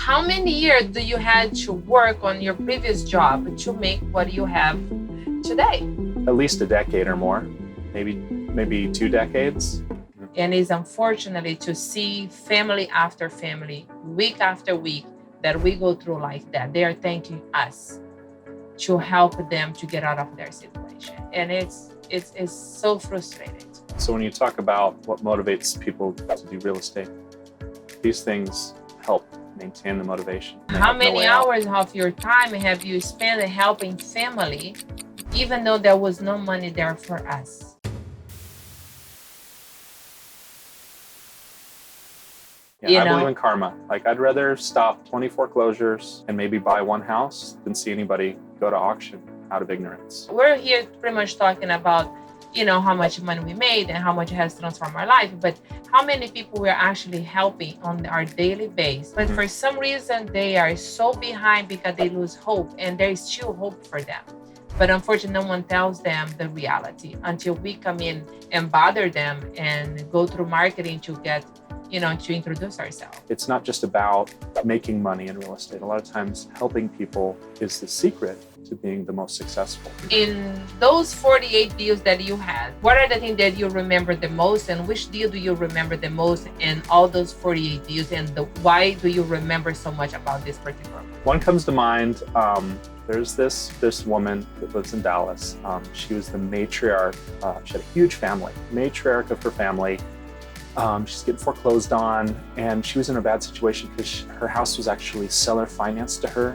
How many years do you had to work on your previous job to make what you have today? At least a decade or more, maybe 2 decades. And it's unfortunately to see family after family, week after week, that we go through like that. They are thanking us to help them to get out of their situation. And it's so frustrating. So when you talk about what motivates people to do real estate, these things help maintain the motivation. How many hours of your time have you spent helping family, even though there was no money there for us? Yeah, I believe in karma. Like, I'd rather stop 20 foreclosures and maybe buy one house than see anybody go to auction out of ignorance. We're here pretty much talking about, how much money we made and how much it has transformed our life, but how many people we're actually helping on our daily basis. But for some reason, they are so behind because they lose hope, and there is still hope for them. But unfortunately, no one tells them the reality until we come in and bother them and go through marketing to get, to introduce ourselves. It's not just about making money in real estate. A lot of times helping people is the secret to being the most successful. In those 48 deals that you had, what are the things that you remember the most, and which deal do you remember the most in all those 48 deals, and why do you remember so much about this particular one? One comes to mind. There's this woman that lives in Dallas. She was the matriarch. She had a huge family, matriarch of her family. She's getting foreclosed on, and she was in a bad situation because her house was actually seller financed to her.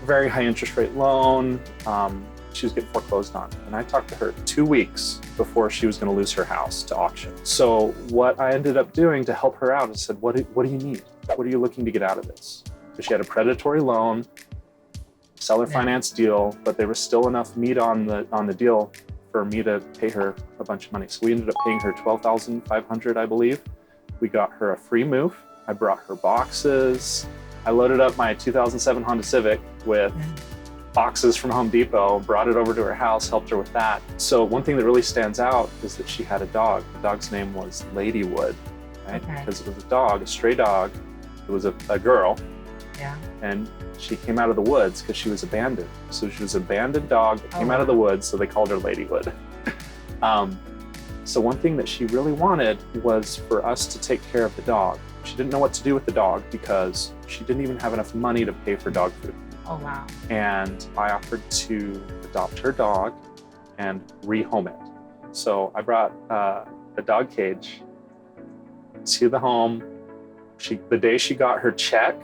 Very high interest rate loan. She was getting foreclosed on. And I talked to her 2 weeks before she was going to lose her house to auction. So what I ended up doing to help her out is said, what do you need? What are you looking to get out of this? So she had a predatory loan, seller finance deal, but there was still enough meat on the deal for me to pay her a bunch of money. So we ended up paying her $12,500, I believe. We got her a free move. I brought her boxes. I loaded up my 2007 Honda Civic with boxes from Home Depot, brought it over to her house, helped her with that. So one thing that really stands out is that she had a dog. The dog's name was Ladywood, right? Okay. Because it was a dog, a stray dog. It was a girl. Yeah. And she came out of the woods because she was abandoned. So she was an abandoned dog that came out of the woods, so they called her Ladywood. So one thing that she really wanted was for us to take care of the dog. She didn't know what to do with the dog because she didn't even have enough money to pay for dog food. Oh, wow. And I offered to adopt her dog and rehome it. So I brought the dog cage to the home. The day she got her check,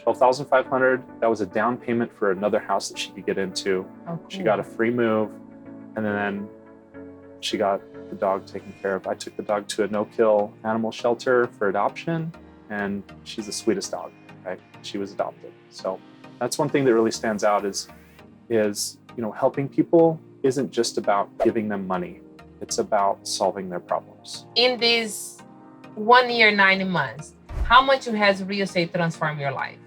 $12,500, that was a down payment for another house that she could get into. Oh, cool. She got a free move, and then she got the dog taken care of. I took the dog to a no-kill animal shelter for adoption, and she's the sweetest dog, right? She was adopted. So that's one thing that really stands out is helping people isn't just about giving them money. It's about solving their problems. In this 1 year, 9 months, how much has real estate transformed your life?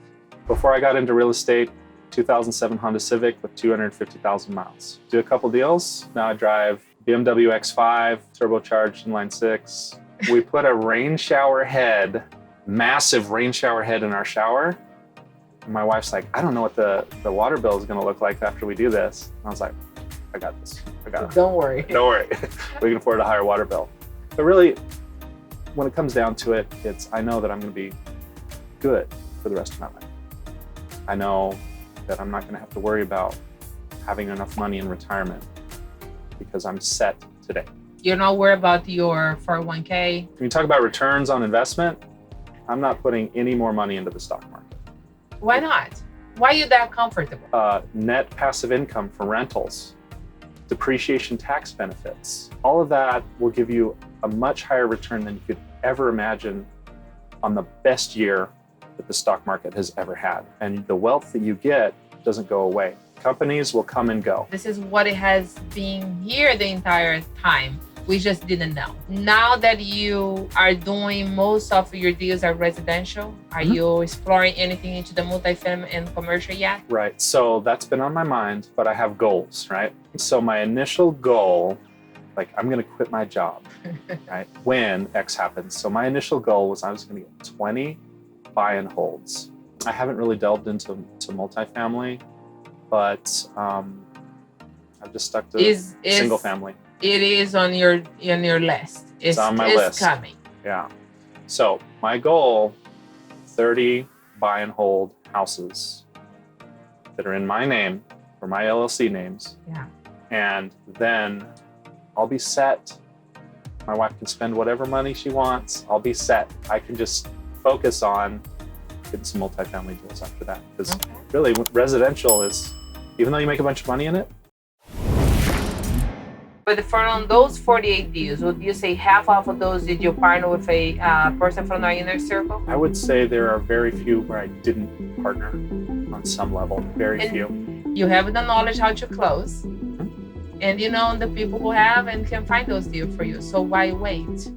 Before I got into real estate, 2007 Honda Civic with 250,000 miles. Do a couple deals. Now I drive BMW X5, turbocharged inline 6. We put a rain shower head, massive rain shower head in our shower. And my wife's like, I don't know what the water bill is going to look like after we do this. And I was like, I got this. I got it. Don't worry. Don't worry. We can afford a higher water bill. But really, when it comes down to it, I know that I'm going to be good for the rest of my life. I know that I'm not going to have to worry about having enough money in retirement because I'm set today. You're not worried about your 401k? When you talk about returns on investment, I'm not putting any more money into the stock market. Why not? Why are you that comfortable? Net passive income from rentals, depreciation tax benefits, all of that will give you a much higher return than you could ever imagine on the best year that the stock market has ever had. And the wealth that you get doesn't go away. Companies will come and go. This is what it has been here the entire time. We just didn't know. Now that you are doing most of your deals are residential, are you exploring anything into the multifamily and commercial yet? Right. So that's been on my mind, but I have goals, right? So my initial goal, like I'm going to quit my job, right? When X happens. So my initial goal was I was going to get 20 buy and holds. I haven't really delved into multifamily, but I've just stuck to single family. It is on your list. It's on my list. Coming. Yeah. So my goal, 30 buy and hold houses that are in my name for my LLC names. Yeah. And then I'll be set. My wife can spend whatever money she wants. I'll be set. I can just focus on getting some multifamily deals after that. Because really, residential is, even though you make a bunch of money in it. But on those 48 deals, would you say half of those did you partner with a person from our inner circle? I would say there are very few where I didn't partner on some level. Very few. You have the knowledge how to close. And you know the people who have and can find those deals for you. So why wait?